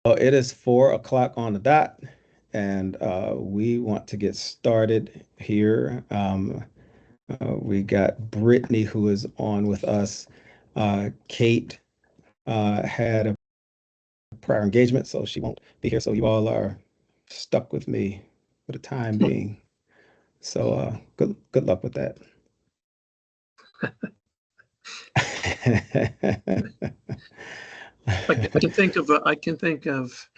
It is 4 o'clock on the dot, and we want to get started here. We got Brittany who is on with us. Kate had a prior engagement, so she won't be here. So you all are stuck with me for the time being. So good luck with that. I can think of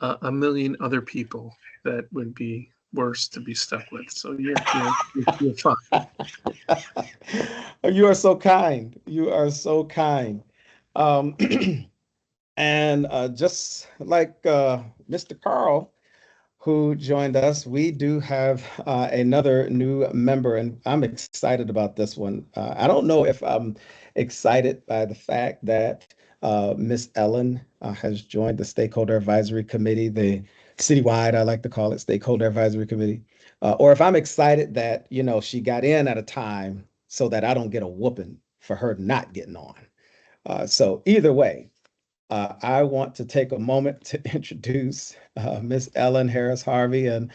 a million other people that would be worse to be stuck with. So you're fine. You are so kind. You are so kind. Um, and just like Mr. Carl, who joined us, we do have another new member, and I'm excited about this one. I don't know if I'm excited by the fact that Miss Ellen has joined the Stakeholder Advisory Committee, the citywide, I like to call it Stakeholder Advisory Committee, or if I'm excited that, she got in at a time so that I don't get a whooping for her not getting on. So either way, I want to take a moment to introduce Miss Ellen Harris Harvey. And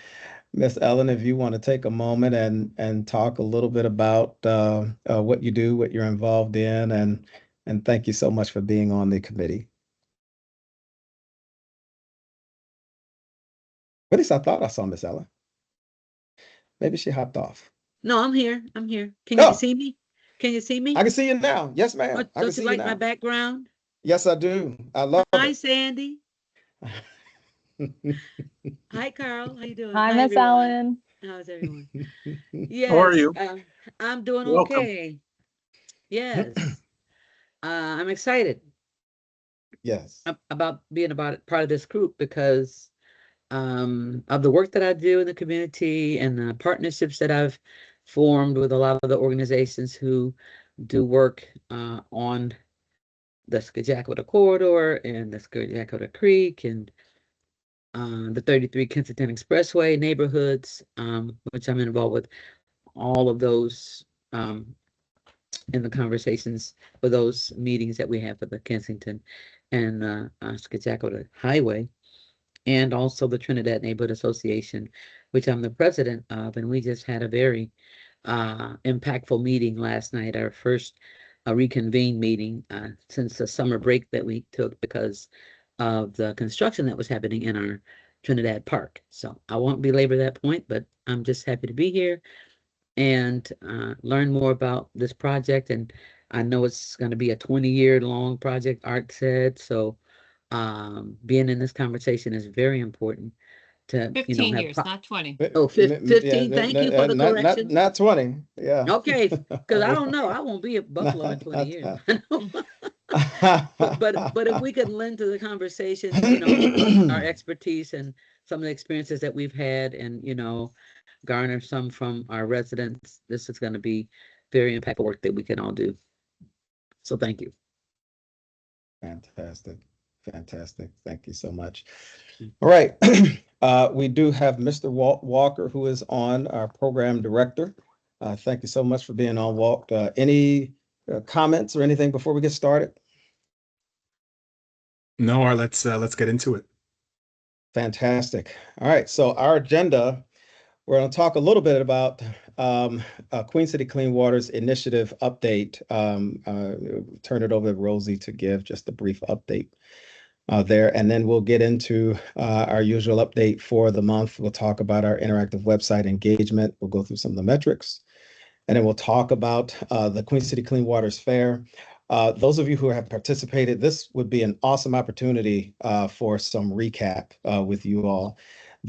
Miss Ellen, if you want to take a moment and talk a little bit about what you do, what you're involved in, and thank you so much for being on the committee. At least I thought I saw Miss Ellen. Maybe she hopped off. No, I'm here. I'm here. Can you Oh, see me? Can you see I me? can see you now. Yes, Oh, ma'am. I can don't you see you like my now. background? Yes, I do. I love Hi, it. Sandy. Hi, Carl. How you doing? Hi, Hi, Miss everyone. Ellen. How's everyone? How are Yes, you? I'm doing Welcome. okay. Yes, I'm excited Yes. about being about part of this group because of the work that I do in the community and the partnerships that I've formed with a lot of the organizations who do work on the Skajakota corridor and the Skajakota Creek and the 33 Kensington Expressway neighborhoods, which I'm involved with all of those in the conversations for those meetings that we have for the Kensington and Skajakota Highway, and also the Trinidad Neighborhood Association, which I'm the president of. And we just had a very impactful meeting last night, our first reconvened meeting since the summer break that we took because of the construction that was happening in our Trinidad Park. So I won't belabor that point, but I'm just happy to be here and learn more about this project. And I know it's going to be a 20-year long project, Art said. So being in this conversation is very important to, 15 have years, not 20. Oh, Yeah, 15. Thank you for the not correction. 20. Yeah. Okay, because I don't know. I won't be at Buffalo in 20 years. But if we could lend to the conversation, our expertise and some of the experiences that we've had and, garner some from our residents, this is going to be very impactful work that we can all do. So thank you. Fantastic. Fantastic. Thank you so much. All right. We do have Mr. Walt Walker, who is on, our program director. Thank you so much for being on, Walt. Any comments or anything before we get started? No, let's get into it. Fantastic. All right. So our agenda, we're going to talk a little bit about Queen City Clean Water's initiative update. Turn it over to Rosie to give just a brief update there. And then we'll get into our usual update for the month. We'll talk about our interactive website engagement. We'll go through some of the metrics. And then we'll talk about the Queen City Clean Waters Fair. Those of you who have participated, this would be an awesome opportunity for some recap with you all.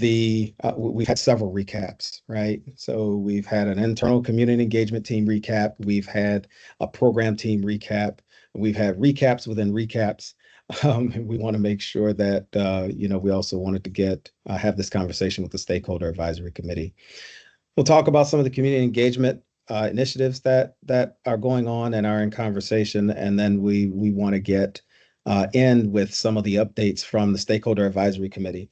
We've had several recaps, right? So we've had an internal community engagement team recap. We've had a program team recap. We've had recaps within recaps. We want to make sure that, we also wanted to have this conversation with the Stakeholder Advisory Committee. We'll talk about some of the community engagement initiatives that are going on and are in conversation. And then we want to get in with some of the updates from the Stakeholder Advisory Committee.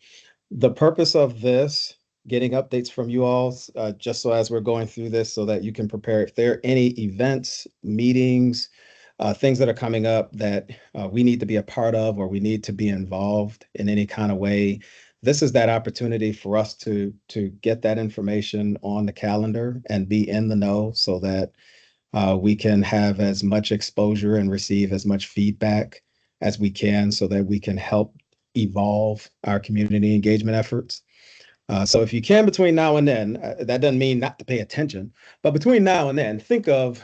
The purpose of this, getting updates from you all, just so as we're going through this so that you can prepare if there are any events, meetings, things that are coming up that we need to be a part of, or we need to be involved in any kind of way, this is that opportunity for us to get that information on the calendar and be in the know, so that we can have as much exposure and receive as much feedback as we can, so that we can help evolve our community engagement efforts. So if you can, between now and then, that doesn't mean not to pay attention, but between now and then, think of,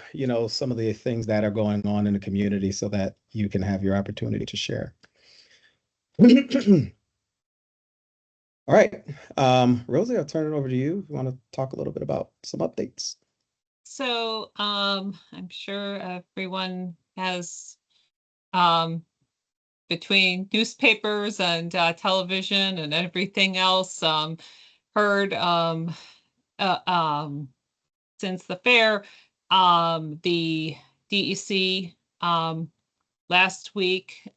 some of the things that are going on in the community, so that you can have your opportunity to share. All right. Rosie, I'll turn it over to you if you want to talk a little bit about some updates. So I'm sure everyone has, between newspapers and television and everything else, heard since the fair, the DEC last week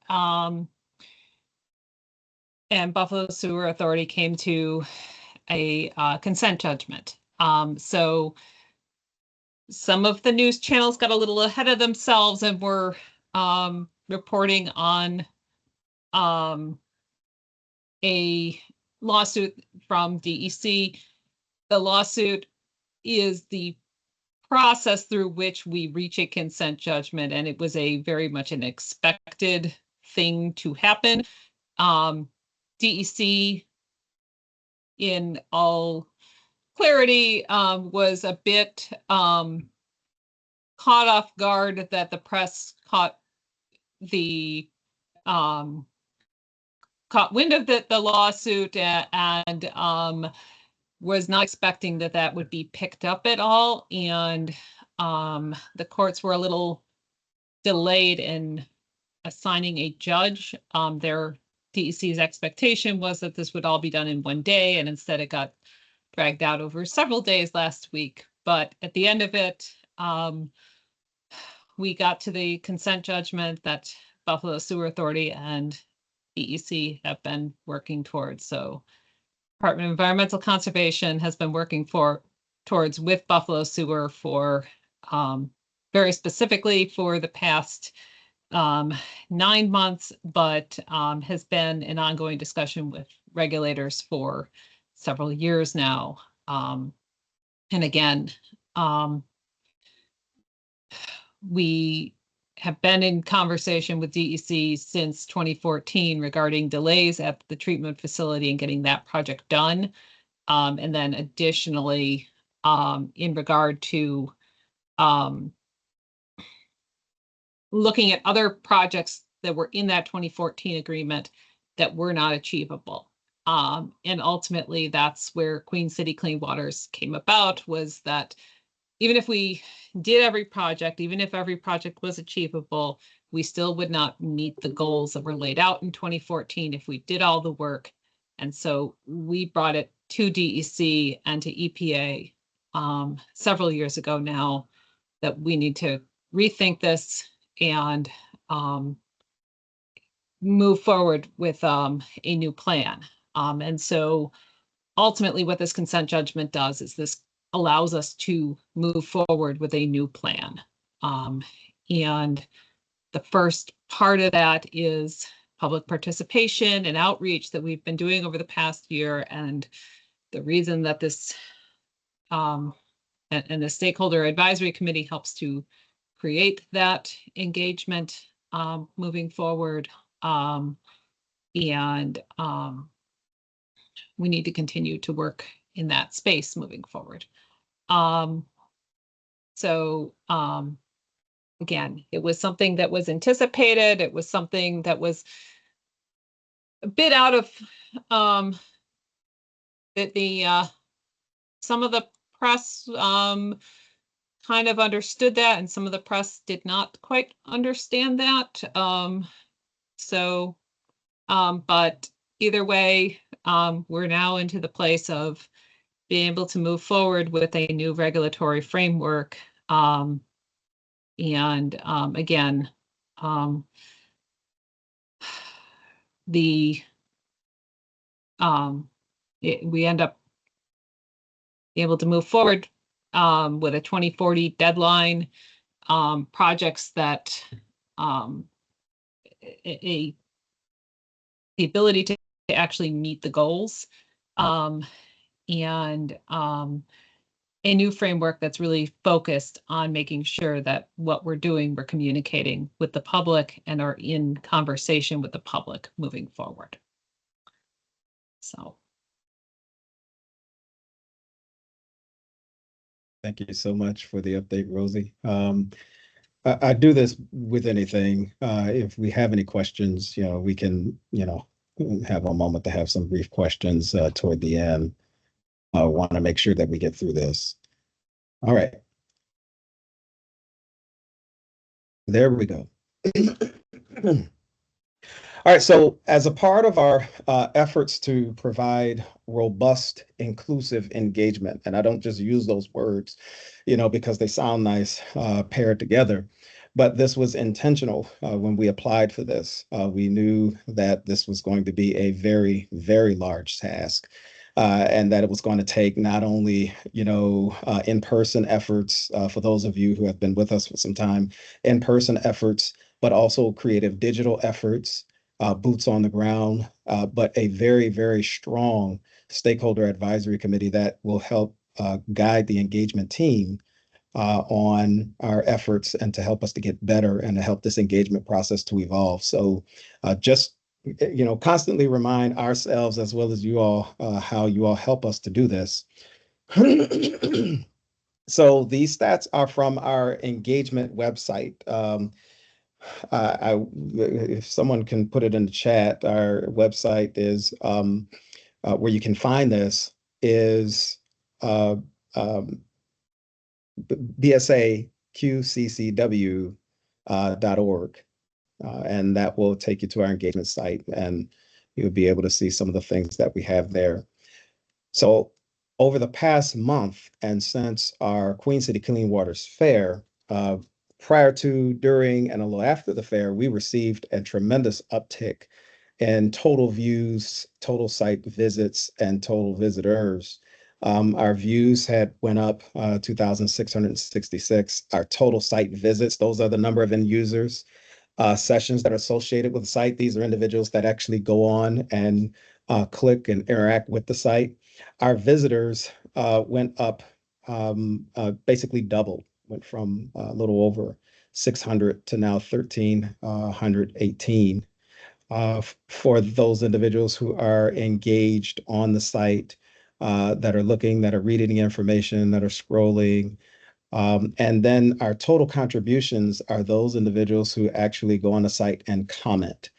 and Buffalo Sewer Authority came to a consent judgment. So some of the news channels got a little ahead of themselves and were reporting on a lawsuit from DEC. The lawsuit is the process through which we reach a consent judgment, and it was a very much an expected thing to happen. DEC, in all clarity, was a bit caught off guard that the press caught wind of the lawsuit, and was not expecting that would be picked up at all. And the courts were a little delayed in assigning a judge. Their DEC's expectation was that this would all be done in one day, and instead it got dragged out over several days last week. But at the end of it, we got to the consent judgment that Buffalo Sewer Authority and DEC have been working towards. So Department of Environmental Conservation has been working towards with Buffalo Sewer for very specifically for the past 9 months, but has been an ongoing discussion with regulators for several years now. And again, we have been in conversation with DEC since 2014 regarding delays at the treatment facility and getting that project done. And then additionally, in regard to looking at other projects that were in that 2014 agreement that were not achievable. And ultimately, that's where Queen City Clean Waters came about, was that even if we did every project, even if every project was achievable, we still would not meet the goals that were laid out in 2014 if we did all the work. And so we brought it to DEC and to EPA several years ago now that we need to rethink this and move forward with a new plan. And so ultimately what this consent judgment does is this allows us to move forward with a new plan. And the first part of that is public participation and outreach that we've been doing over the past year. And the reason that this and the Stakeholder Advisory Committee helps to create that engagement moving forward. And we need to continue to work in that space moving forward. Again, it was something that was anticipated. It was something that was a bit out of some of the press kind of understood that, and some of the press did not quite understand that. But either way, we're now into the place of being able to move forward with a new regulatory framework. Again, we end up able to move forward with a 2040 deadline, projects that the ability to actually meet the goals, and a new framework that's really focused on making sure that what we're doing, we're communicating with the public and are in conversation with the public moving forward. So. Thank you so much for the update, Rosie. I do this with anything. If we have any questions, we can, have a moment to have some brief questions toward the end. I want to make sure that we get through this. All right. There we go. All right, so as a part of our efforts to provide robust, inclusive engagement, and I don't just use those words, because they sound nice paired together, but this was intentional when we applied for this. We knew that this was going to be a very, very large task. And that it was going to take not only, in-person efforts for those of you who have been with us for some time, in-person efforts, but also creative digital efforts, boots on the ground, but a very, very strong stakeholder advisory committee that will help guide the engagement team on our efforts and to help us to get better and to help this engagement process to evolve. So just, constantly remind ourselves as well as you all how you all help us to do this. So these stats are from our engagement website. If someone can put it in the chat, our website is where you can find this is bsaqccw.org, and that will take you to our engagement site, and you'll be able to see some of the things that we have there. So over the past month, and since our Queen City Clean Waters Fair, prior to, during, and a little after the fair, we received a tremendous uptick in total views, total site visits, and total visitors. Our views had went up 2,666. Our total site visits, those are the number of end users, sessions that are associated with the site. These are individuals that actually go on and click and interact with the site. Our visitors went up, basically doubled, went from a little over 600 to now 1,318 for those individuals who are engaged on the site, that are looking, that are reading the information, that are scrolling. And then our total contributions are those individuals who actually go on the site and comment.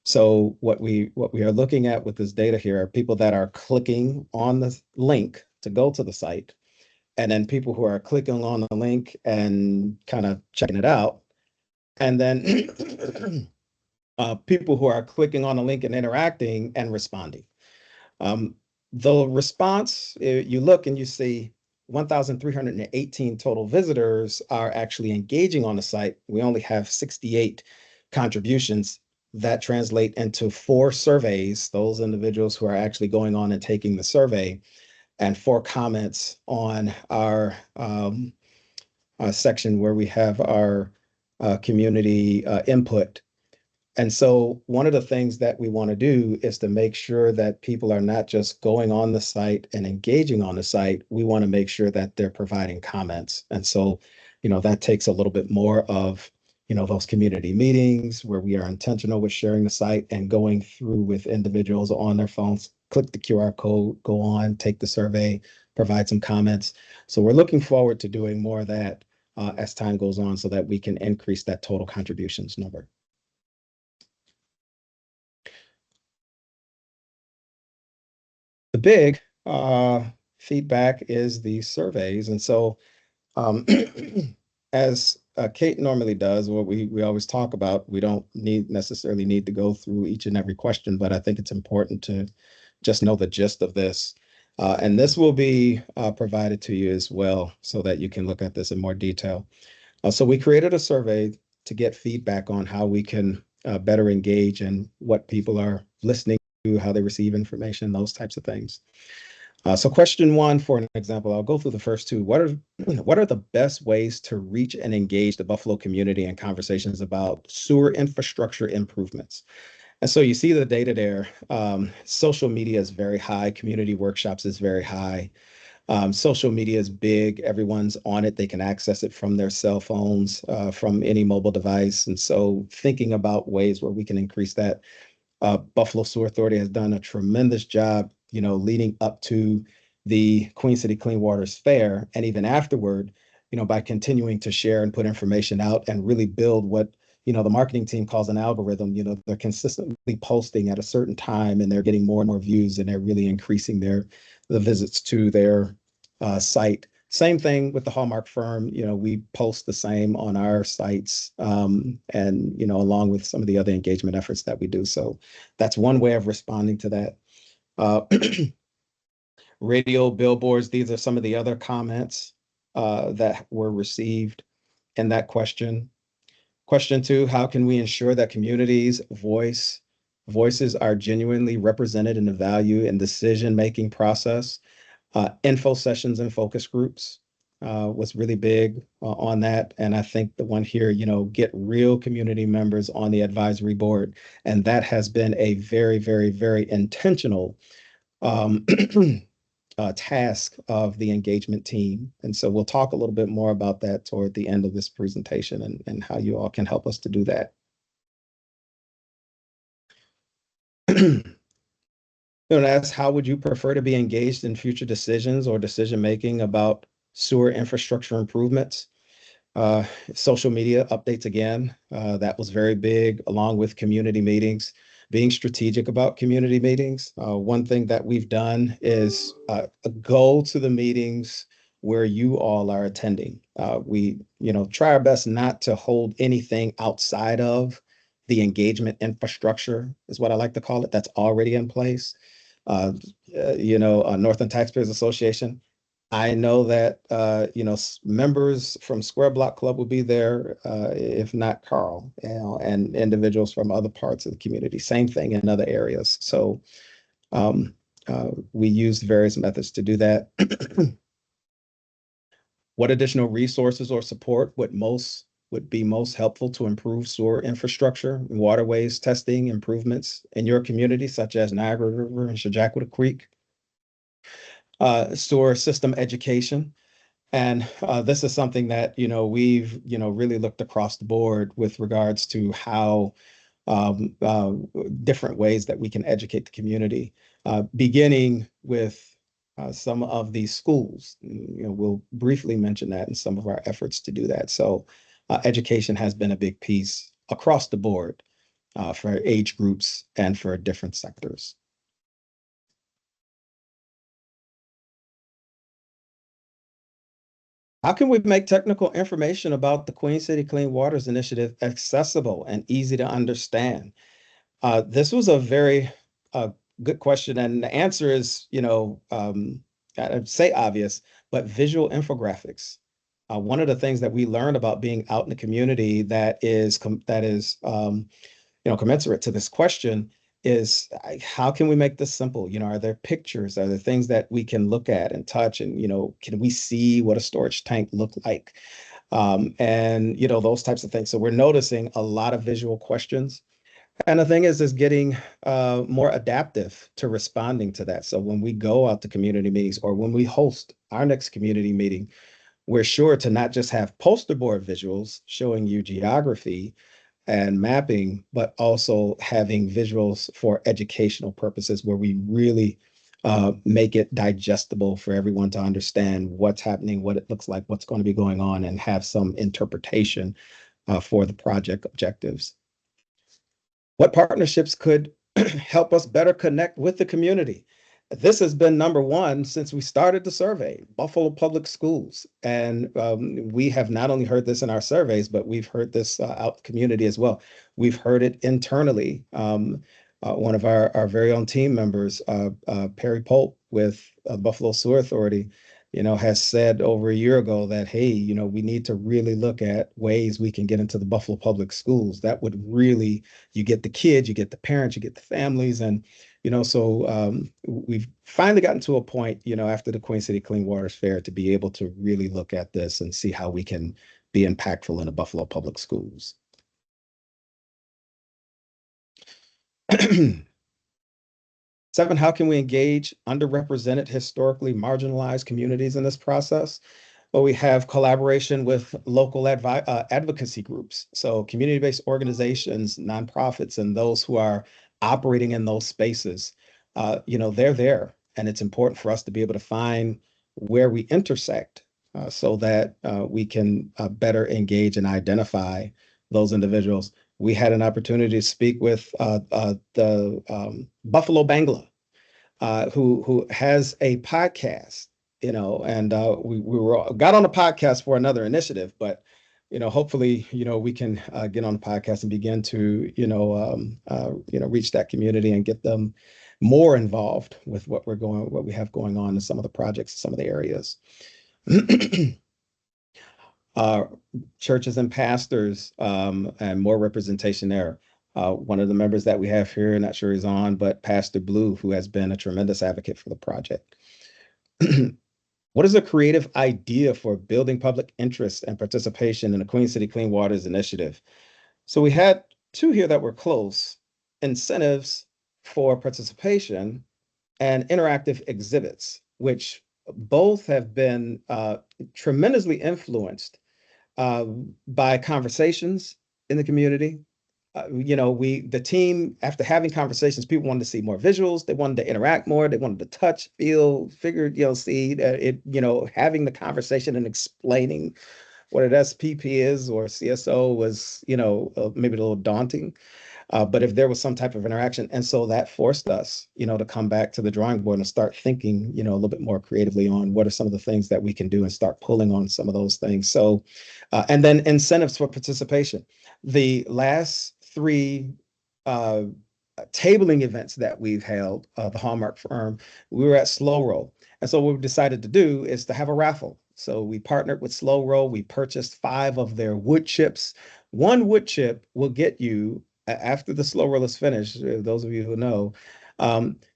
So what we are looking at with this data here are people that are clicking on the link to go to the site, and then people who are clicking on the link and kind of checking it out, and then people who are clicking on the link and interacting and responding. The response, you look and you see 1,318 total visitors are actually engaging on the site. We only have 68 contributions that translate into 4 surveys, those individuals who are actually going on and taking the survey, and 4 comments on our section where we have our community input. And so one of the things that we want to do is to make sure that people are not just going on the site and engaging on the site. We want to make sure that they're providing comments. And so, that takes a little bit more of, those community meetings where we are intentional with sharing the site and going through with individuals on their phones, click the QR code, go on, take the survey, provide some comments. So we're looking forward to doing more of that as time goes on so that we can increase that total contributions number. The big feedback is the surveys. And so as Kate normally does, what we always talk about, we don't necessarily need to go through each and every question, but I think it's important to just know the gist of this. And this will be provided to you as well so that you can look at this in more detail. So we created a survey to get feedback on how we can better engage and what people are listening to, how they receive information, those types of things. So question one, for an example, I'll go through the first two. What are the best ways to reach and engage the Buffalo community in conversations about sewer infrastructure improvements? And so you see the data there. Social media is very high. Community workshops is very high. Social media is big. Everyone's on it. They can access it from their cell phones, from any mobile device. And so thinking about ways where we can increase that. Buffalo Sewer Authority has done a tremendous job, leading up to the Queen City Clean Waters Fair, and even afterward, by continuing to share and put information out and really build what, the marketing team calls an algorithm. They're consistently posting at a certain time, and they're getting more and more views, and they're really increasing the visits to their site. Same thing with the Hallmark firm. We post the same on our sites, and along with some of the other engagement efforts that we do. So that's one way of responding to that. Uh, radio, billboards, these are some of the other comments that were received in that question. Question two, how can we ensure that communities' voices are genuinely represented in the value and decision-making process? Info sessions and focus groups was really big on that. And I think the one here, get real community members on the advisory board. And that has been a very, very, very intentional task of the engagement team. And so we'll talk a little bit more about that toward the end of this presentation, and how you all can help us to do that. Ask, how would you prefer to be engaged in future decisions or decision making about sewer infrastructure improvements? Social media updates again, that was very big, along with community meetings, being strategic about community meetings. One thing that we've done is go to the meetings where you all are attending. We, try our best not to hold anything outside of the engagement infrastructure, is what I like to call it, that's already in place. Northern Taxpayers Association. I know that members from Square Block Club will be there, if not Carl, and individuals from other parts of the community. Same thing in other areas. So we used various methods to do that. What additional resources or support would be most helpful to improve sewer infrastructure, waterways testing improvements in your community, such as Niagara River and Shajakwata Creek? Sewer system education. And this is something that, we've, really looked across the board with regards to how different ways that we can educate the community, beginning with some of these schools. We'll briefly mention that in some of our efforts to do that. So education has been a big piece across the board for age groups and for different sectors. How can we make technical information about the Queen City Clean Waters Initiative accessible and easy to understand? This was a very good question, and the answer is, I'd say obvious, but visual infographics. One of the things that we learned about being out in the community that is commensurate to this question is, how can we make this simple? Are there pictures? Are there things that we can look at and touch? And, can we see what a storage tank looked like? And, those types of things. So we're noticing a lot of visual questions. And the thing is getting more adaptive to responding to that. So when we go out to community meetings, or when we host our next community meeting, we're sure to not just have poster board visuals showing you geography and mapping, but also having visuals for educational purposes, where we really make it digestible for everyone to understand what's happening, what it looks like, what's going to be going on, and have some interpretation for the project objectives. What partnerships could help us better connect with the community? This has been number one since we started the survey, Buffalo Public Schools. And we have not only heard this in our surveys, but we've heard this out in the community as well. We've heard it internally. One of our very own team members, Perry Pope with Buffalo Sewer Authority, has said over a year ago that, hey, we need to really look at ways we can get into the Buffalo Public Schools. That would really, you get the kids, you get the parents, you get the families. And, so we've finally gotten to a point, after the Queen City Clean Waters Fair to be able to really look at this and see how we can be impactful in the Buffalo Public Schools. 7, how can we engage underrepresented, historically marginalized communities in this process? Well, we have collaboration with local advocacy groups. So community-based organizations, nonprofits, and those who are operating in those spaces, they're there. And it's important for us to be able to find where we intersect so that we can better engage and identify those individuals. We had an opportunity to speak with the Buffalo Bangla, who has a podcast, and we got on the podcast for another initiative, but hopefully, we can get on the podcast and begin to reach that community and get them more involved with what we have going on in some of the projects, some of the areas. Churches and pastors, and more representation there. One of the members that we have here, not sure he's on, but Pastor Blue, who has been a tremendous advocate for the project. What is a creative idea for building public interest and participation in the Queen City Clean Waters Initiative? So we had 2 here that were close: incentives for participation and interactive exhibits, which both have been tremendously influenced by conversations in the community. The team, after having conversations, people wanted to see more visuals. They wanted to interact more. They wanted to touch, feel, figure, see it, having the conversation and explaining what an SPP is or CSO was, maybe a little daunting. But if there was some type of interaction, and so that forced us, to come back to the drawing board and start thinking, a little bit more creatively on what are some of the things that we can do and start pulling on some of those things. So, and then incentives for participation. The last 3 tabling events that we've held, the Hallmark firm, we were at Slow Roll. And so what we decided to do is to have a raffle. So we partnered with Slow Roll. We purchased 5 of their wood chips. One wood chip will get you, after the Slow Roll is finished, those of you who know,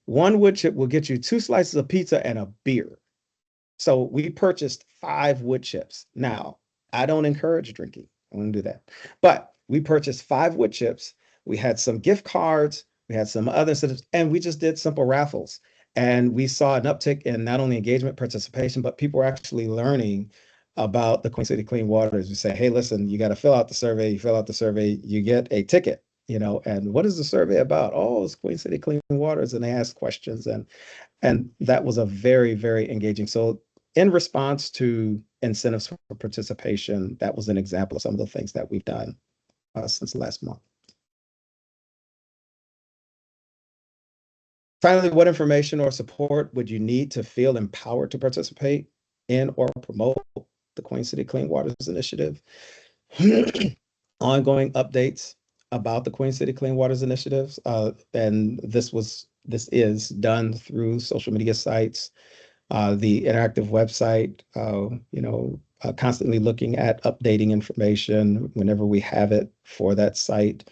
one wood chip will get you 2 slices of pizza and a beer. So we purchased 5 wood chips. Now, I don't encourage drinking. I wouldn't do that. But we purchased 5 wood chips. We had some gift cards. We had some other incentives, and we just did simple raffles. And we saw an uptick in not only engagement, participation, but people were actually learning about the Queen City Clean Waters. We say, hey, listen, you got to fill out the survey. You fill out the survey, you get a ticket. And what is the survey about? Oh, it's Queen City Clean Waters, and they ask questions, and that was a very, very engaging. So in response to incentives for participation, that was an example of some of the things that we've done since last month. Finally, what information or support would you need to feel empowered to participate in or promote the Queen City Clean Waters Initiative? Ongoing updates about the Queen City Clean Waters Initiatives, and this is done through social media sites, the interactive website, constantly looking at updating information whenever we have it for that site,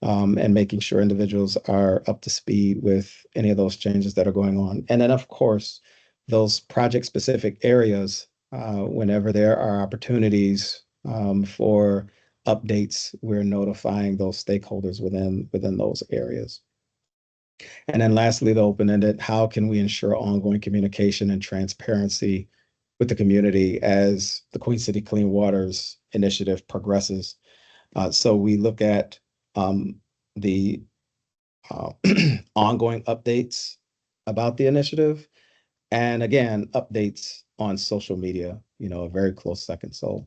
and making sure individuals are up to speed with any of those changes that are going on. And then, of course, those project-specific areas, whenever there are opportunities for updates, we're notifying those stakeholders within those areas. And then lastly, the open-ended, how can we ensure ongoing communication and transparency with the community as the Queen City Clean Waters Initiative progresses? So we look at the ongoing updates about the initiative, and again, updates on social media, a very close second. So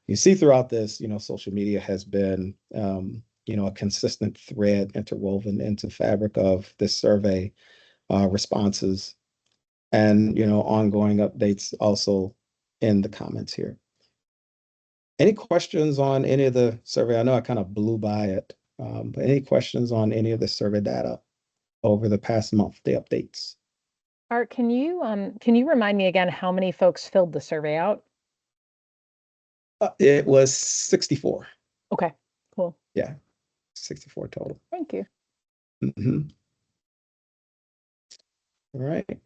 you see throughout this, social media has been, a consistent thread interwoven into the fabric of this survey responses, and, ongoing updates also in the comments here. Any questions on any of the survey? I know I kind of blew by it, but any questions on any of the survey data over the past month, the updates? Art, can you remind me again how many folks filled the survey out? It was 64. Okay, cool. Yeah, 64 total. Thank you. Mhm. All right.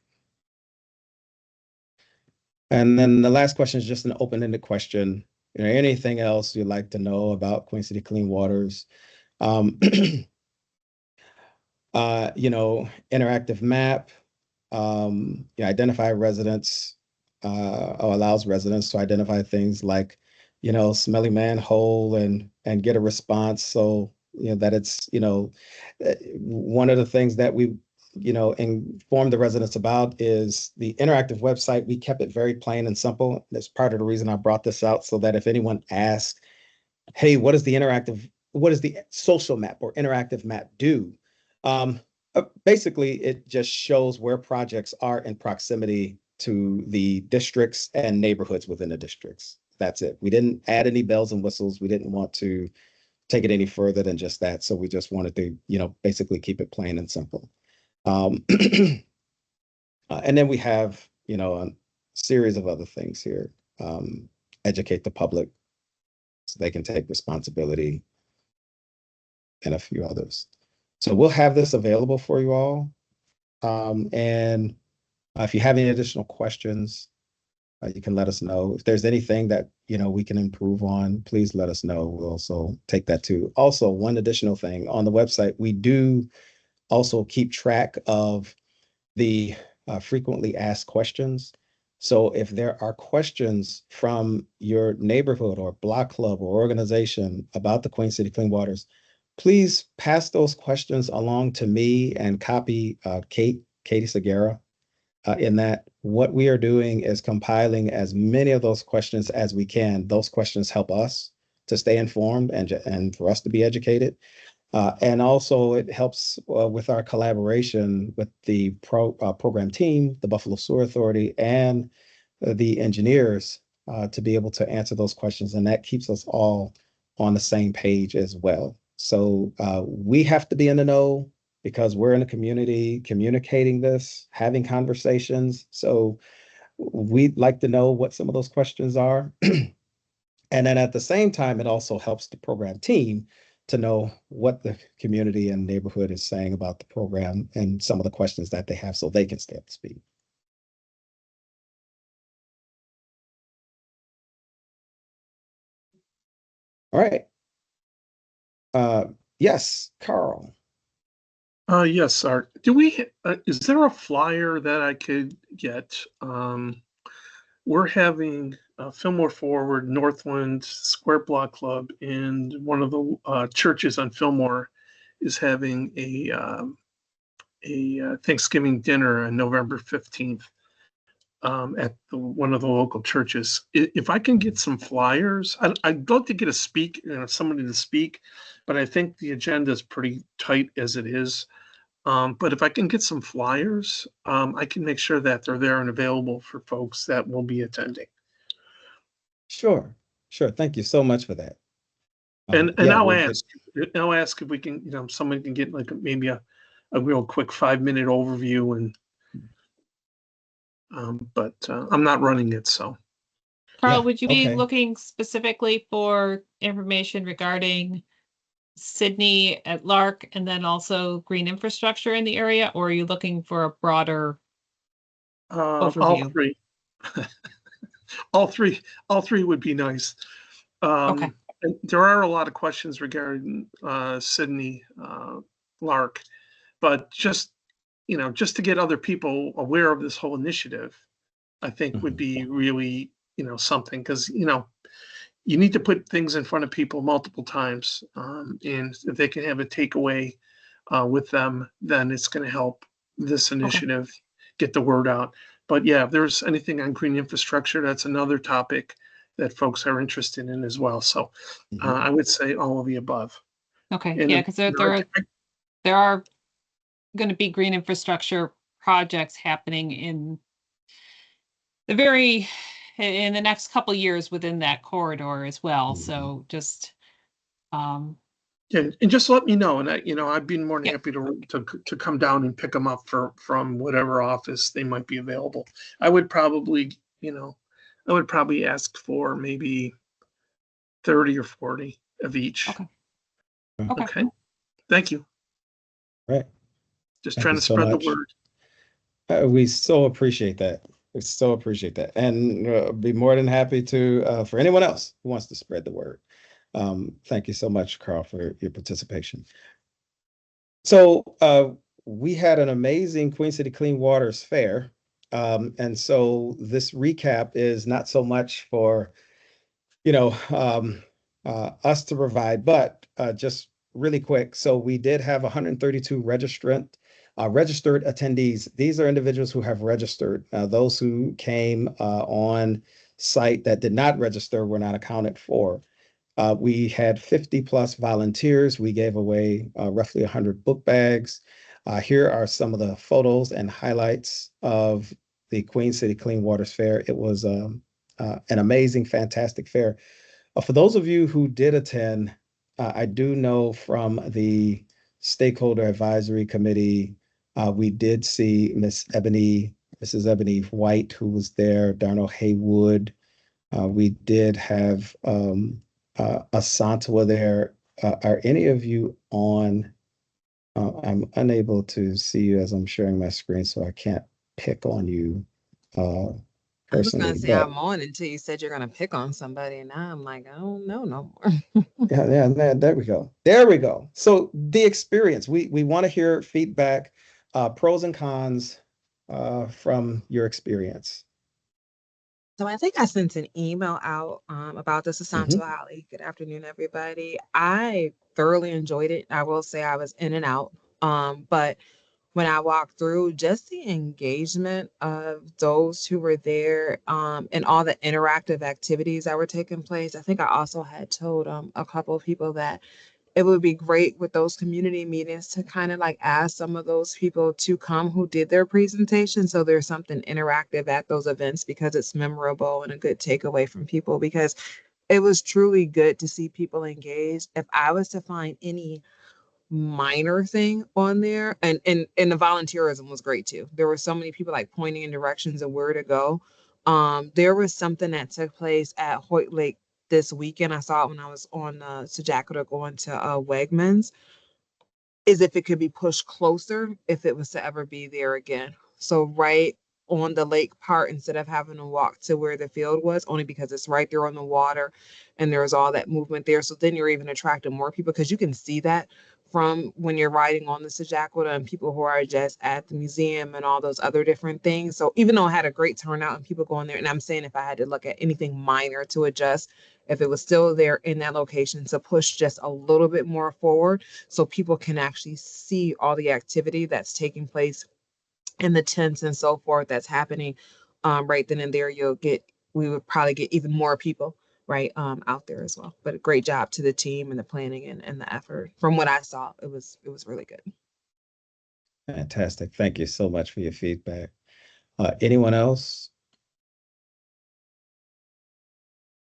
And then the last question is just an open-ended question. Anything else you'd like to know about Queen City Clean Waters? Um, interactive map, identify residents, or allows residents to identify things like, smelly manhole and get a response. So, that it's, one of the things that we, inform the residents about is the interactive website. We kept it very plain and simple. That's part of the reason I brought this out, so that if anyone asks, hey, what does the social map or interactive map do? Basically, it just shows where projects are in proximity to the districts and neighborhoods within the districts. That's it. We didn't add any bells and whistles. We didn't want to take it any further than just that. So we just wanted to, basically keep it plain and simple. And then we have, a series of other things here. Educate the public so they can take responsibility, and a few others. So we'll have this available for you all. And if you have any additional questions, you can let us know. If there's anything that, we can improve on, please let us know. We'll also take that too. Also, one additional thing on the website, we do also keep track of the frequently asked questions. So if there are questions from your neighborhood or block club or organization about the Queen City Clean Waters, please pass those questions along to me and copy Katie Segura. In that, what we are doing is compiling as many of those questions as we can. Those questions help us to stay informed and for us to be educated. And also it helps with our collaboration with the program team, the Buffalo Sewer Authority, and the engineers to be able to answer those questions. And that keeps us all on the same page as well. So we have to be in the know because we're in the community communicating this, having conversations. So we'd like to know what some of those questions are. And then at the same time, it also helps the program team to know what the community and neighborhood is saying about the program and some of the questions that they have so they can stay up to speed. All right. Yes, Carl. Yes, Art. Do we, is there a flyer that I could get? We're having Fillmore Forward, Northland Square Block Club, and one of the churches on Fillmore is having a Thanksgiving dinner on November 15th at one of the local churches. If I can get some flyers, I'd love to get somebody to speak, but I think the agenda is pretty tight as it is. But if I can get some flyers, I can make sure that they're there and available for folks that will be attending. Sure. Thank you so much for that. And Yeah, I'll ask if we can, somebody can get like maybe a real quick 5-minute overview but I'm not running it, so. Carl, Yeah, would you be okay. looking specifically for information regarding Sydney at Lark and then also green infrastructure in the area, or are you looking for a broader All overview? three. all three would be nice. Okay. And there are a lot of questions regarding Sydney Lark, but just to get other people aware of this whole initiative, I think would be really, something, because, you need to put things in front of people multiple times. And if they can have a takeaway with them, then it's going to help this initiative get the word out. But yeah, if there's anything on green infrastructure, that's another topic that folks are interested in as well. So I would say all of the above. Okay. And Yeah, because there are going to be green infrastructure projects happening in the next couple years within that corridor as well. So just And just let me know, and I'd be more than Yeah. happy to come down and pick them up from whatever office they might be available. I would probably, ask for maybe 30 or 40 of each. Okay. Okay. Okay. Thank you. Right. Just Thank trying you to so spread the much. word. We so appreciate that. We so appreciate that, and be more than happy to for anyone else who wants to spread the word. Thank you so much, Carl, for your participation. So we had an amazing Queen City Clean Waters Fair, and so this recap is not so much for us to provide, but just really quick. So we did have 132 registered attendees. These are individuals who have registered. Those who came on site that did not register were not accounted for. We had 50 plus volunteers. We gave away roughly 100 book bags. Here are some of the photos and highlights of the Queen City Clean Waters Fair. It was an amazing, fantastic fair. For those of you who did attend, I do know from the Stakeholder Advisory Committee, we did see Mrs. Ebony White, who was there, Darnell Haywood. We did have Asantwa there. Are any of you on? I'm unable to see you as I'm sharing my screen, so I can't pick on you I was gonna personally. say But I'm on until you said you're gonna pick on somebody, and now I'm like, I don't know no more. yeah, there we go. There we go. So the experience, we want to hear feedback, pros and cons from your experience. So I think I sent an email out about this to Mhm. Santo Holly. Good afternoon, everybody. I thoroughly enjoyed it. I will say I was in and out. But when I walked through, just the engagement of those who were there, and all the interactive activities that were taking place. I think I also had told a couple of people that it would be great with those community meetings to kind of like ask some of those people to come who did their presentation. So there's something interactive at those events because it's memorable and a good takeaway from people because it was truly good to see people engaged. If I was to find any minor thing on there, and the volunteerism was great too. There were so many people like pointing in directions of where to go. There was something that took place at Hoyt Lake this weekend. I saw it when I was on Sajaka going to Wegmans, is if it could be pushed closer if it was to ever be there again. So right on the lake part instead of having to walk to where the field was, only because it's right there on the water and there's all that movement there. So then you're even attracting more people because you can see that from when you're riding on the Sajaquota and people who are just at the museum and all those other different things. So even though I had a great turnout and people going there, and I'm saying if I had to look at anything minor to adjust, if it was still there in that location to push just a little bit more forward so people can actually see all the activity that's taking place in the tents and so forth that's happening right then and there. We would probably get even more people right out there as well. But a great job to the team and the planning and the effort. From what I saw, it was really good. Fantastic. Thank you so much for your feedback. Anyone else?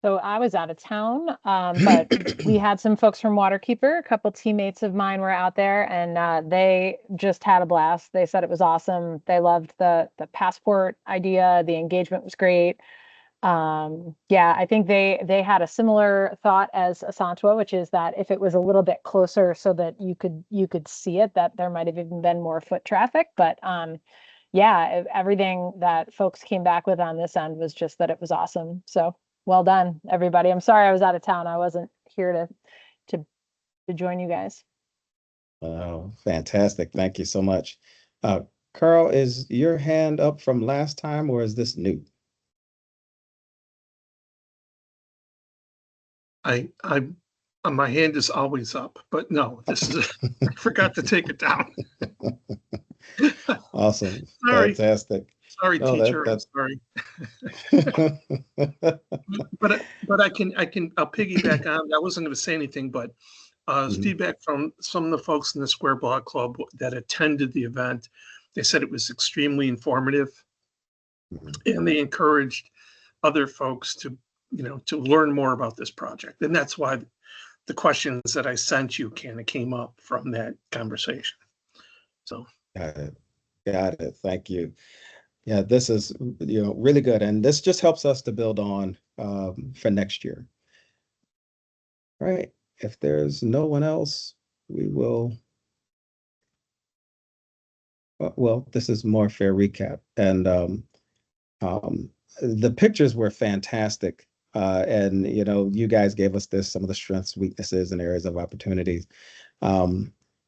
So I was out of town, but we had some folks from Waterkeeper. A couple teammates of mine were out there, and they just had a blast. They said it was awesome. They loved the passport idea. The engagement was great. Yeah, I think they had a similar thought as Asantwa, which is that if it was a little bit closer so that you could see it, that there might have even been more foot traffic. But yeah, everything that folks came back with on this end was just that it was awesome. So well done, everybody. I'm sorry I was out of town. I wasn't here to join you guys. Oh, fantastic. Thank you so much. Uh, Carl, is your hand up from last time or is this new? My hand is always up, but no, this is I forgot to take it down. Awesome. Sorry, Fantastic. sorry, No, teacher. I'm sorry. But I'll piggyback on. I wasn't going to say anything, but feedback from some of the folks in the Square Block Club that attended the event. They said it was extremely informative, and they encouraged other folks to learn more about this project, and that's why the questions that I sent you kind of came up from that conversation. So. Got it. Got it. Thank you. Yeah, this is, really good. And this just helps us to build on for next year. All right. If there's no one else, we will. Well, this is more fair recap. And the pictures were fantastic. And, you guys gave us some of the strengths, weaknesses, and areas of opportunities.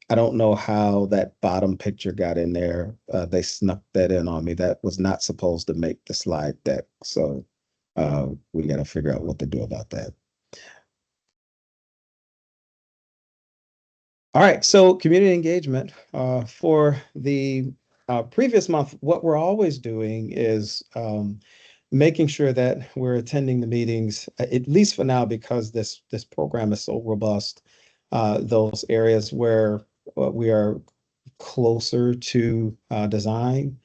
I don't know how that bottom picture got in there. They snuck that in on me. That was not supposed to make the slide deck. So we got to figure out what to do about that. All right, so community engagement. For the previous month, what we're always doing is making sure that we're attending the meetings, at least for now, because this program is so robust. Those areas where we are closer to design,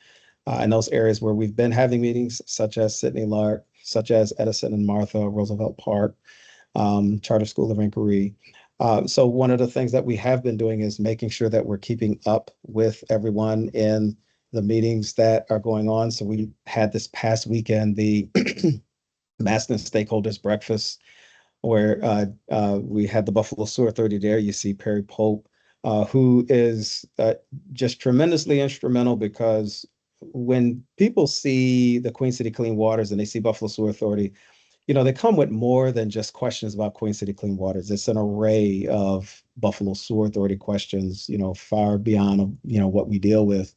and those areas where we've been having meetings, such as Sidney Lark, such as Edison and Martha, Roosevelt Park, Charter School of Inquiry. So one of the things that we have been doing is making sure that we're keeping up with everyone in the meetings that are going on. So we had this past weekend, the Maston Stakeholders Breakfast, where we had the Buffalo Sewer Authority there. You see Perry Pope, who is just tremendously instrumental, because when people see the Queen City Clean Waters and they see Buffalo Sewer Authority, they come with more than just questions about Queen City Clean Waters. It's an array of Buffalo Sewer Authority questions, far beyond, what we deal with.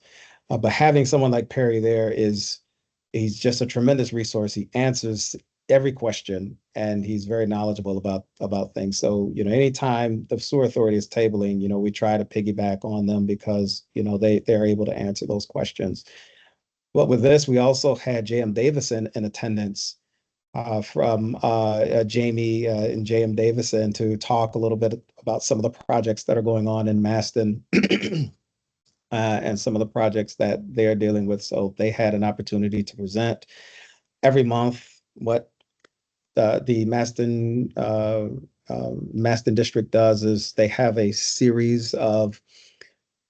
But having someone like Perry there he's just a tremendous resource. He answers every question, and he's very knowledgeable about things. So, anytime the Sewer Authority is tabling, we try to piggyback on them, because, they're able to answer those questions. But with this, we also had J.M. Davison in attendance, from Jamie and J.M. Davison, to talk a little bit about some of the projects that are going on in Maston, and some of the projects that they're dealing with. So they had an opportunity to present every month what the Maston district does is they have a series of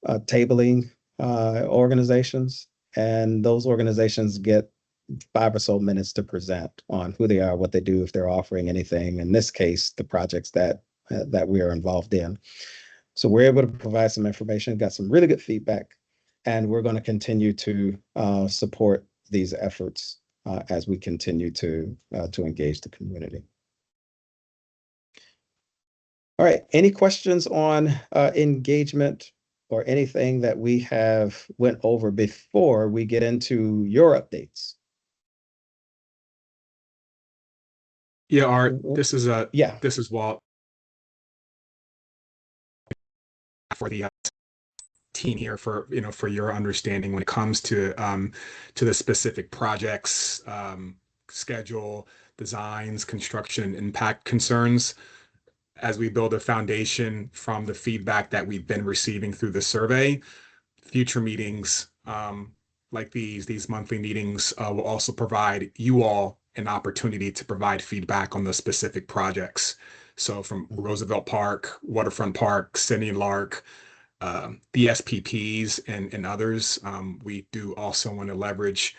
tabling organizations, and those organizations get 5 or so minutes to present on who they are, what they do, if they're offering anything. In this case, the projects that we are involved in. So we're able to provide some information, got some really good feedback, and we're going to continue to support these efforts as we continue to engage the community. All right, any questions on engagement or anything that we have went over before we get into your updates? Yeah, Art, this is Walt for the team here, for for your understanding when it comes to the specific projects, schedule, designs, construction, and impact concerns. As we build a foundation from the feedback that we've been receiving through the survey, future meetings like these monthly meetings will also provide you all an opportunity to provide feedback on the specific projects. So from Roosevelt Park, Waterfront Park, Sidney Lark, the SPPs, and others, we do also want to leverage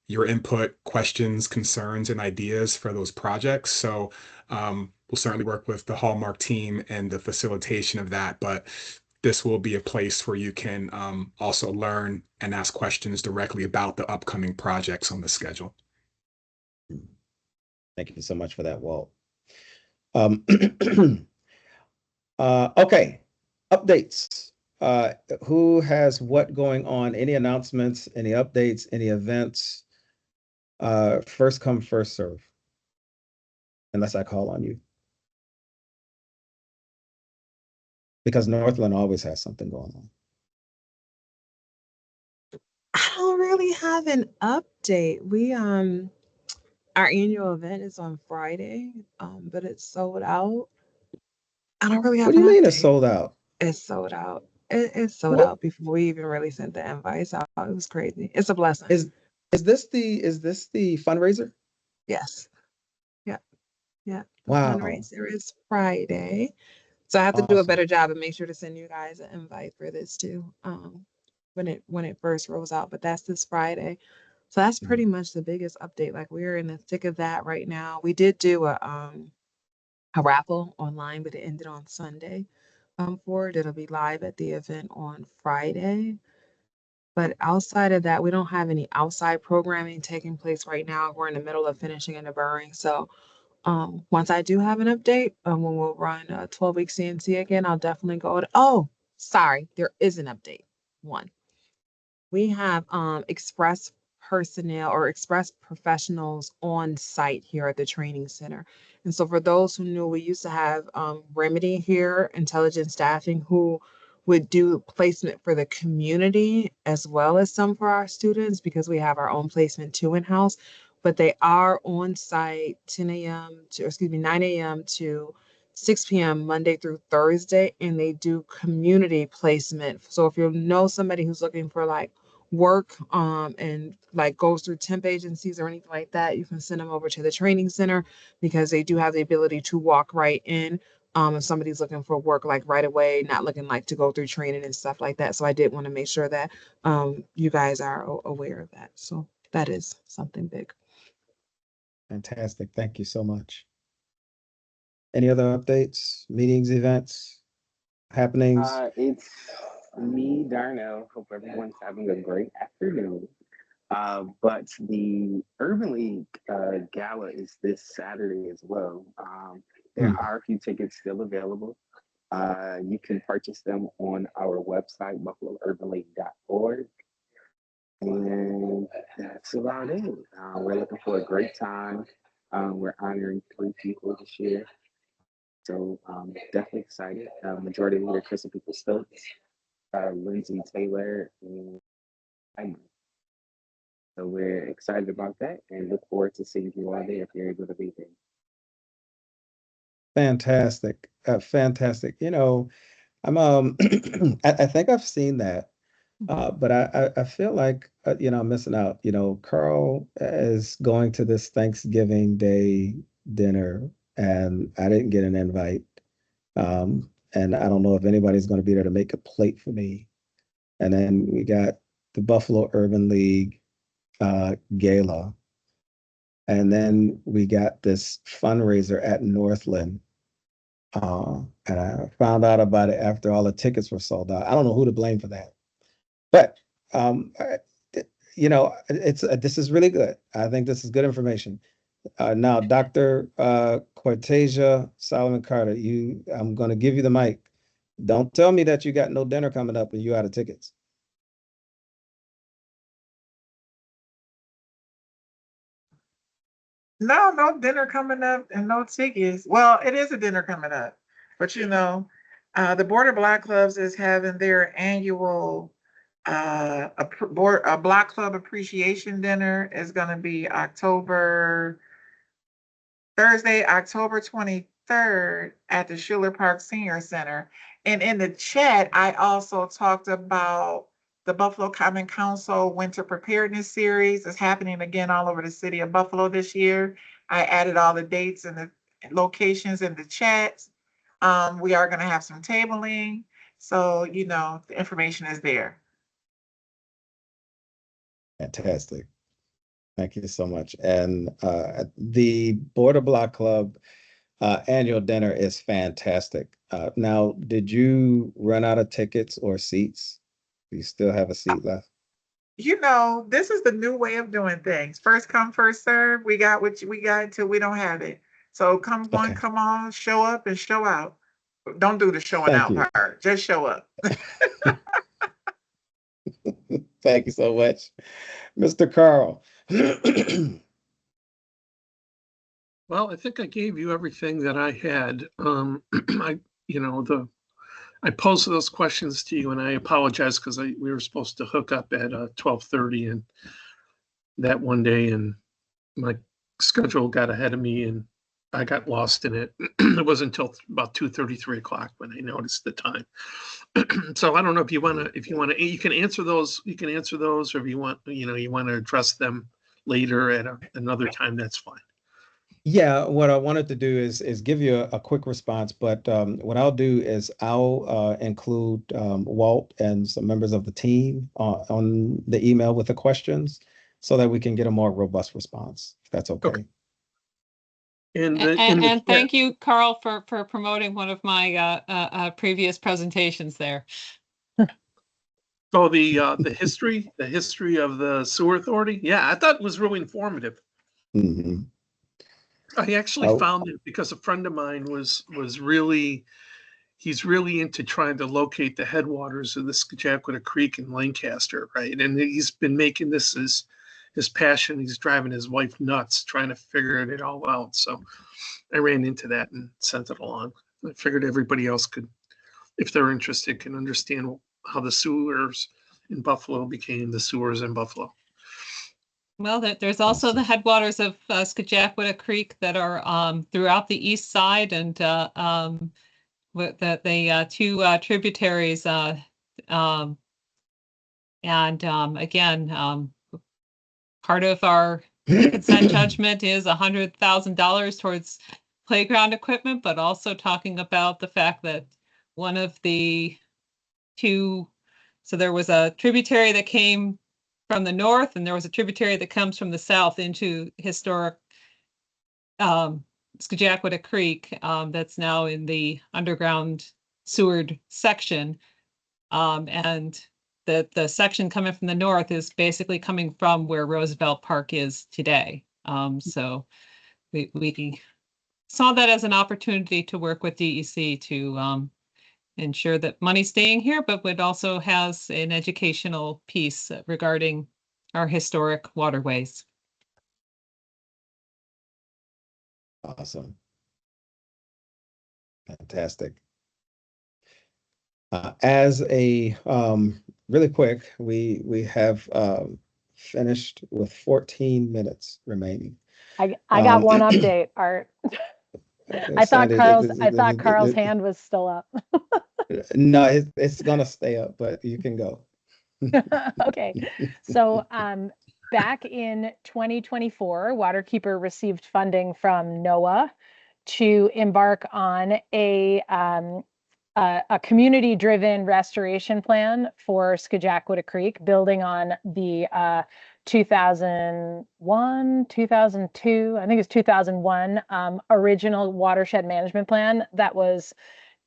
your input, questions, concerns, and ideas for those projects. So we'll certainly work with the Hallmark team and the facilitation of that, but this will be a place where you can also learn and ask questions directly about the upcoming projects on the schedule. Thank you so much for that, Walt. Okay, updates. Who has what going on? Any announcements, any updates, any events? First come, first serve, unless I call on you. Because Northland always has something going on. I don't really have an update. We our annual event is on Friday, but it's sold out. I don't really have What do an you mean update. it's sold out? It's sold out. It's sold What? out before we even really sent the invites out. It was crazy. It's a blessing. Is this the fundraiser? Yes. Yeah. Yeah, the Wow. fundraiser is Friday. So I have to do a Awesome. better job and make sure to send you guys an invite for this too. When it first rolls out, but that's this Friday. So that's Mhm. pretty much the biggest update. Like we're in the thick of that right now. We did do a raffle online, but it ended on Sunday. For it, it'll be live at the event on Friday. But outside of that, we don't have any outside programming taking place right now. We're in the middle of finishing and deburring. So once I do have an update, when we'll run 12-week CNC again, I'll definitely go. Oh, sorry, there is an update. One. We have express personnel or express professionals on site here at the training center. And so for those who knew, we used to have Remedy here, intelligent staffing, who would do placement for the community as well as some for our students because we have our own placement too in-house. But they are on site 10 a.m. to, excuse me, 9 a.m. to 6 p.m. Monday through Thursday, and they do community placement. So if you know somebody who's looking for like work and like goes through temp agencies or anything like that, you can send them over to the training center because they do have the ability to walk right in. If somebody's looking for work like right away, not looking like to go through training and stuff like that. So I did want to make sure that you guys are aware of that. So that is something big. Fantastic. Thank you so much. Any other updates, meetings, events, happenings? It's me, Darnell. Hope everyone's having a great afternoon. But the Urban League Gala is this Saturday as well. There Hmm. are a few tickets still available. You can purchase them on our website, buffalourbanleague.org. And that's about it. We're looking for a great time. We're honoring 3 people this year. So definitely excited. Majority leader, Kristen People Stokes, Lindsay Taylor, and I. So we're excited about that and look forward to seeing you all there if you're able to be there. Fantastic. Fantastic. I'm I think I've seen that. But I feel like I'm missing out. Carl is going to this Thanksgiving Day dinner, and I didn't get an invite. And I don't know if anybody's going to be there to make a plate for me. And then we got the Buffalo Urban League gala, and then we got this fundraiser at Northland. And I found out about it after all the tickets were sold out. I don't know who to blame for that. But it's this is really good. I think this is good information. Now, Dr. Cortasia Solomon Carter, I'm going to give you the mic. Don't tell me that you got no dinner coming up and you out of tickets. No, no dinner coming up and no tickets. Well, it is a dinner coming up, but the Border Block Clubs is having their annual a Block Club appreciation dinner. Is going to be Thursday, October 23rd at the Schuler Park Senior Center. And in the chat, I also talked about the Buffalo Common Council Winter Preparedness Series is happening again all over the city of Buffalo this year. I added all the dates and the locations in the chat. We are going to have some tabling. So, the information is there. Fantastic. Thank you so much. And the Border Block Club annual dinner is fantastic. Now, did you run out of tickets or seats? Do you still have a seat left? This is the new way of doing things. First come, first serve. We got what we got until we don't have it. So come on, Okay. come on, show up and show out. Don't do the showing Thank out you. part. Just show up. Thank you so much, Mr. Carl. Well, I think I gave you everything that I had. I posed those questions to you, and I apologize because we were supposed to hook up at 12:30 and that one day, and my schedule got ahead of me, and I got lost in it. It wasn't until about 2:30, 3 o'clock when I noticed the time. So I don't know if you want to, you can answer those, or if you want to address them later at another time, that's fine. Yeah, what I wanted to do is give you a quick response, but what I'll do is I'll include Walt and some members of the team on the email with the questions so that we can get a more robust response, if that's okay. And thank you, Carl, for promoting one of my previous presentations there. Oh, the history of the sewer authority. Yeah, I thought it was really informative. Mm-hmm. I actually found it because a friend of mine was really, he's really into trying to locate the headwaters of the Scajacqueta Creek in Lancaster, right? And he's been making this his passion. He's driving his wife nuts trying to figure it all out. So I ran into that and sent it along. I figured everybody else could, if they're interested, can understand how the sewers in Buffalo became the sewers in Buffalo. Well, there's also the headwaters of Scajacqueta Creek that are throughout the east side, and with the two tributaries. Again, part of our consent judgment is $100,000 towards playground equipment, but also talking about the fact that one of the two, so there was a tributary that came from the north, and there was a tributary that comes from the south into historic Scajacqueta Creek, that's now in the underground sewered section. And the section coming from the north is basically coming from where Roosevelt Park is today. So we saw that as an opportunity to work with DEC to ensure that money's staying here, but it also has an educational piece regarding our historic waterways. Awesome. Fantastic. As a really quick, we have finished with 14 minutes remaining. I got one update, Art. I thought Carl's hand was still up. No, it's gonna stay up, but you can go. Okay, so back in 2024, Waterkeeper received funding from NOAA to embark on a community-driven restoration plan for Scajacqueta Creek, building on the 2001, 2002, I think it's 2001 original watershed management plan that was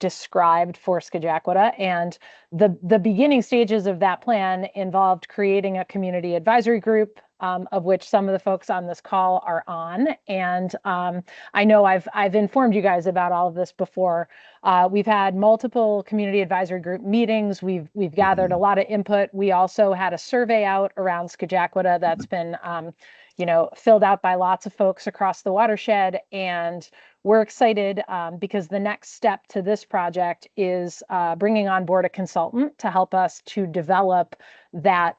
described for Scajacqueta. And the beginning stages of that plan involved creating a community advisory group, of which some of the folks on this call are on. And I know I've informed you guys about all of this before. We've had multiple community advisory group meetings. We've gathered a lot of input. We also had a survey out around Scajacqueta that's been filled out by lots of folks across the watershed. And we're excited because the next step to this project is bringing on board a consultant to help us to develop that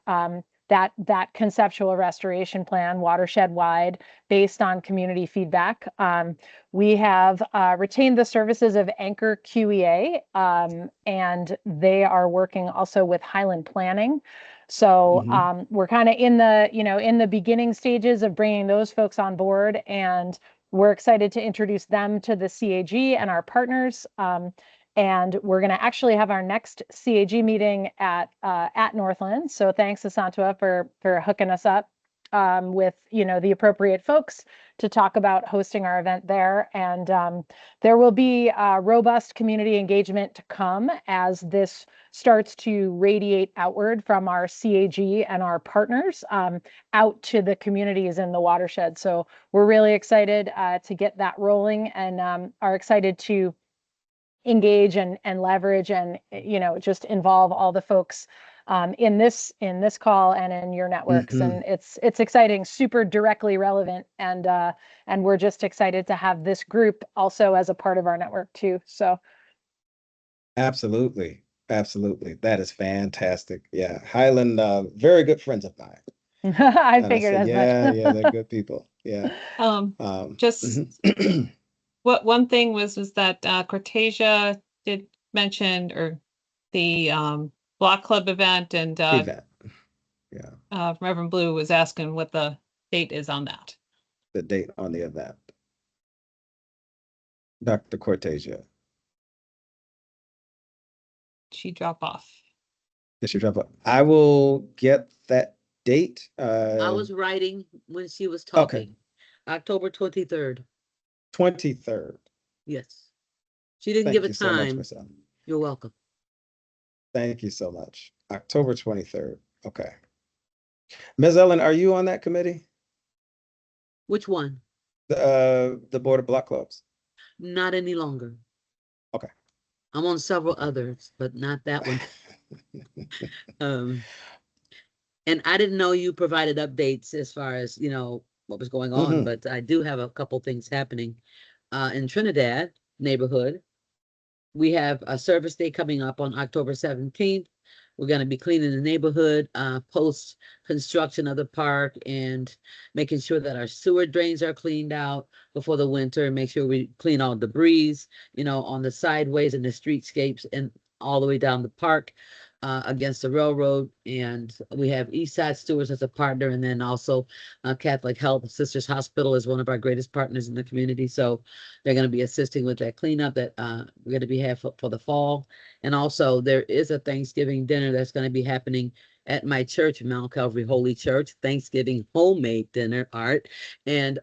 that conceptual restoration plan watershed wide based on community feedback. We have retained the services of Anchor QEA, and they are working also with Highland Planning. So we're kind of in the beginning stages of bringing those folks on board, and we're excited to introduce them to the CAG and our partners. And we're going to actually have our next CAG meeting at Northland. So thanks, Asantua, for hooking us up with the appropriate folks to talk about hosting our event there. And there will be robust community engagement to come as this starts to radiate outward from our CAG and our partners out to the communities in the watershed. So we're really excited to get that rolling, and are excited to engage and leverage and just involve all the folks in this call and in your networks. And it's exciting, super directly relevant, and we're just excited to have this group also as a part of our network too. So absolutely, that is fantastic. Yeah, Highland, very good friends of mine. I figured as much. Yeah, they're good people. Yeah. Just what one thing was that Cortasia did mention, or the block club event, and event. Yeah. Reverend Blue was asking what the date is on that. The date on the event. Dr. Cortesia? She drop off. Did she drop off? I will get that date. I was writing when she was Okay. talking. October 23rd. 23rd. Yes. She didn't Thank give a you so much, time. Miss Ellen. You're welcome. Thank you so much. October 23rd. Okay. Ms. Ellen, are you on that committee? Which one? The Board of Block Clubs? Not any longer. Okay. I'm on several others, but not that one. And I didn't know you provided updates as far as, what was going on, but I do have a couple things happening. In Trinidad neighborhood, we have a service day coming up on October 17th. We're going to be cleaning the neighborhood, post construction of the park, and making sure that our sewer drains are cleaned out before the winter, and make sure we clean all debris, on the sideways and the streetscapes and all the way down the park, against the railroad. And we have East Side Stewards as a partner, and then also Catholic Health Sisters Hospital is one of our greatest partners in the community. So they're going to be assisting with that cleanup that we're going to be have for the fall. And also there is a Thanksgiving dinner that's going to be happening at my church, Mount Calvary Holy Church. Thanksgiving homemade dinner, Art, and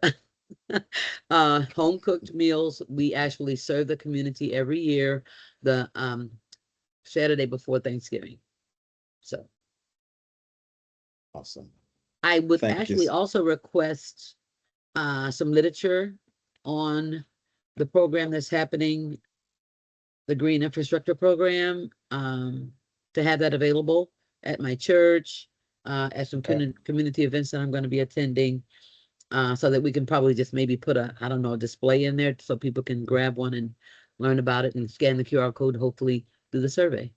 home cooked meals. We actually serve the community every year, the Saturday before Thanksgiving. So Awesome. I would Thank you. actually also request some literature on the program that's happening, the Green Infrastructure Program, to have that available at my church, at some community events that I'm going to be attending, so that we can probably just maybe put a display in there so people can grab one and learn about it and scan the QR code, hopefully do the survey.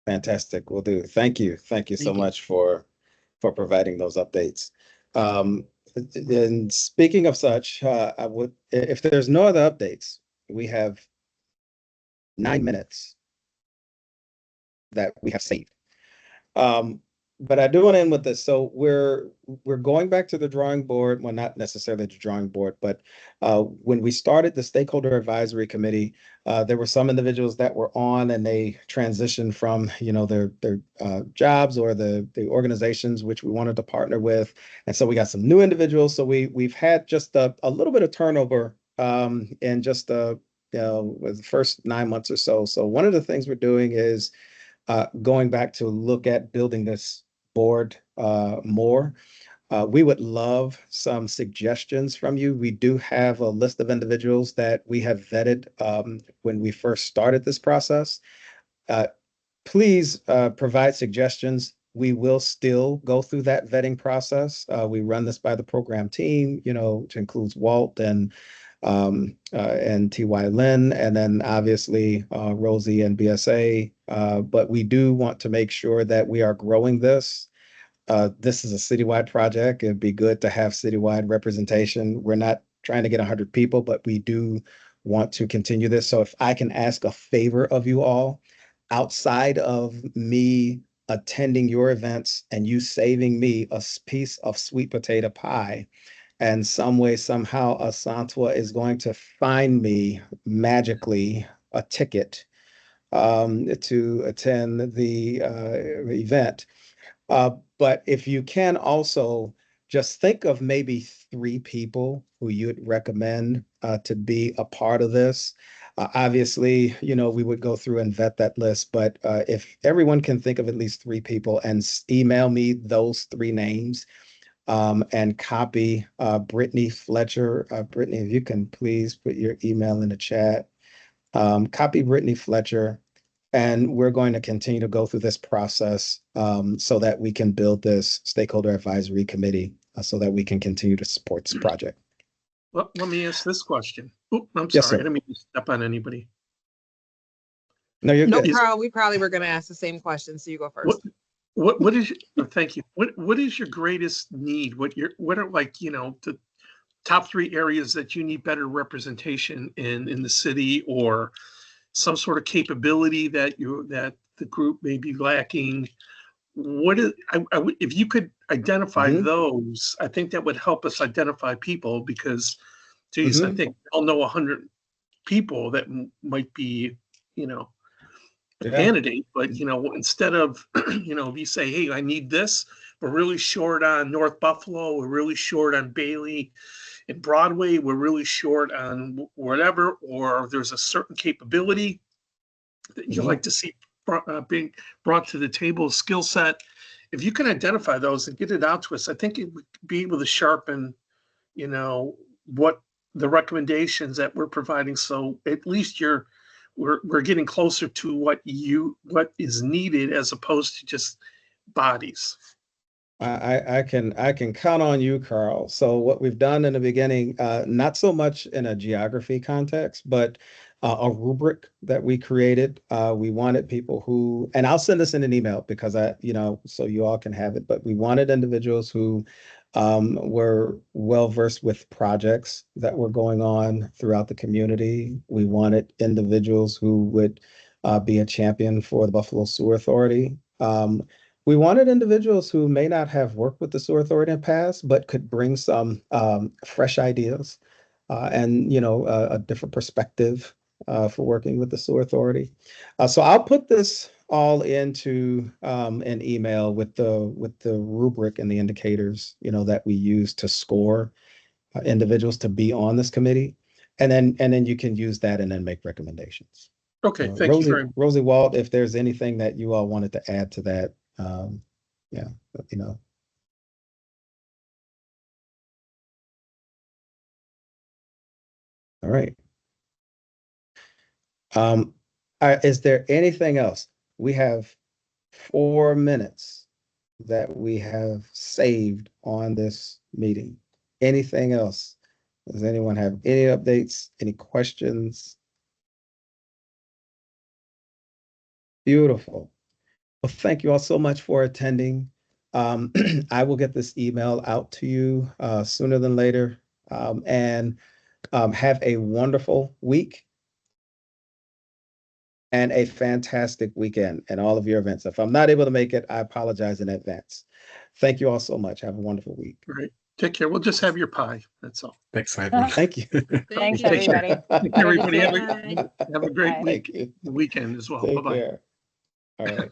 Fantastic. Will do. Thank you. Thank you so Thank you. much for providing those updates. And speaking of such, I would, if there's no other updates, we have 9 minutes that we have saved. But I do want to end with this. So we're going back to the drawing board. Well, not necessarily the drawing board, but when we started the Stakeholder Advisory Committee, there were some individuals that were on and they transitioned from, their jobs or the organizations which we wanted to partner with. And so we got some new individuals. So we've had just a little bit of turnover in just the first 9 months or so. So one of the things we're doing is going back to look at building this board more. We would love some suggestions from you. We do have a list of individuals that we have vetted when we first started this process. Please provide suggestions. We will still go through that vetting process. We run this by the program team, which includes Walt and T.Y. Lin, and then obviously Rosie and BSA. But we do want to make sure that we are growing this. This is a citywide project. It'd be good to have citywide representation. We're not trying to get 100 people, but we do want to continue this. So if I can ask a favor of you all, outside of me attending your events and you saving me a piece of sweet potato pie, and some way, somehow, Asantwa is going to find me magically a ticket to attend the event. But if you can also just think of maybe 3 people who you'd recommend to be a part of this. Obviously, we would go through and vet that list, but if everyone can think of at least 3 people and email me those 3 names, and copy Brittany Fletcher. Brittany, if you can please put your email in the chat. Copy Brittany Fletcher, and we're going to continue to go through this process so that we can build this Stakeholder Advisory Committee so that we can continue to support this project. Well, let me ask this question. Oh, I'm Yes, sorry. sir. I didn't mean to step on anybody. No, you're No, good. Carl, we probably were going to ask the same question, so you go first. What is thank you. What is your greatest need? What are the top 3 areas that you need better representation in the city, or some sort of capability that the group may be lacking? If you could identify those, I think that would help us identify people, because geez, I Mhm. think I'll know 100 people that might be, you know, a Yeah. candidate, but you know, instead of, you know, if you say, hey, I need this, we're really short on North Buffalo, we're really short on Bailey and Broadway, we're really short on whatever, or there's a certain capability that you Mhm. like to see being brought to the table, skill set. If you can identify those and get it out to us, I think it would be able to sharpen, you know, what the recommendations that we're providing. So at least we're getting closer to what is needed as opposed to just bodies. I can count on you, Carl. So what we've done in the beginning, not so much in a geography context, but a rubric that we created. We wanted people who, and I'll send this in an email because so you all can have it. But we wanted individuals who were well versed with projects that were going on throughout the community. We wanted individuals who would be a champion for the Buffalo Sewer Authority. We wanted individuals who may not have worked with the sewer authority in the past, but could bring some fresh ideas and a different perspective for working with the sewer authority. So I'll put this all into an email with the rubric and the indicators that we use to score individuals to be on this committee, and then you can use that and then make recommendations. Okay, thank you very much. Rosie Walt, if there's anything that you all wanted to add to that, yeah, let me know. All right. Is there anything else? We have 4 minutes that we have saved on this meeting. Anything else? Does anyone have any updates, any questions? Beautiful. Well, thank you all so much for attending. I will get this email out to you sooner than later. And have a wonderful week and a fantastic weekend and all of your events. If I'm not able to make it, I apologize in advance. Thank you all so much. Have a wonderful week. Great. Take care. We'll just have your pie. That's all. Thanks, everyone. Thank you. Thanks, you. everybody. Take care, everybody. Bye. Have a great Bye. week, Thank you. weekend as well. Take Bye-bye. care. All right.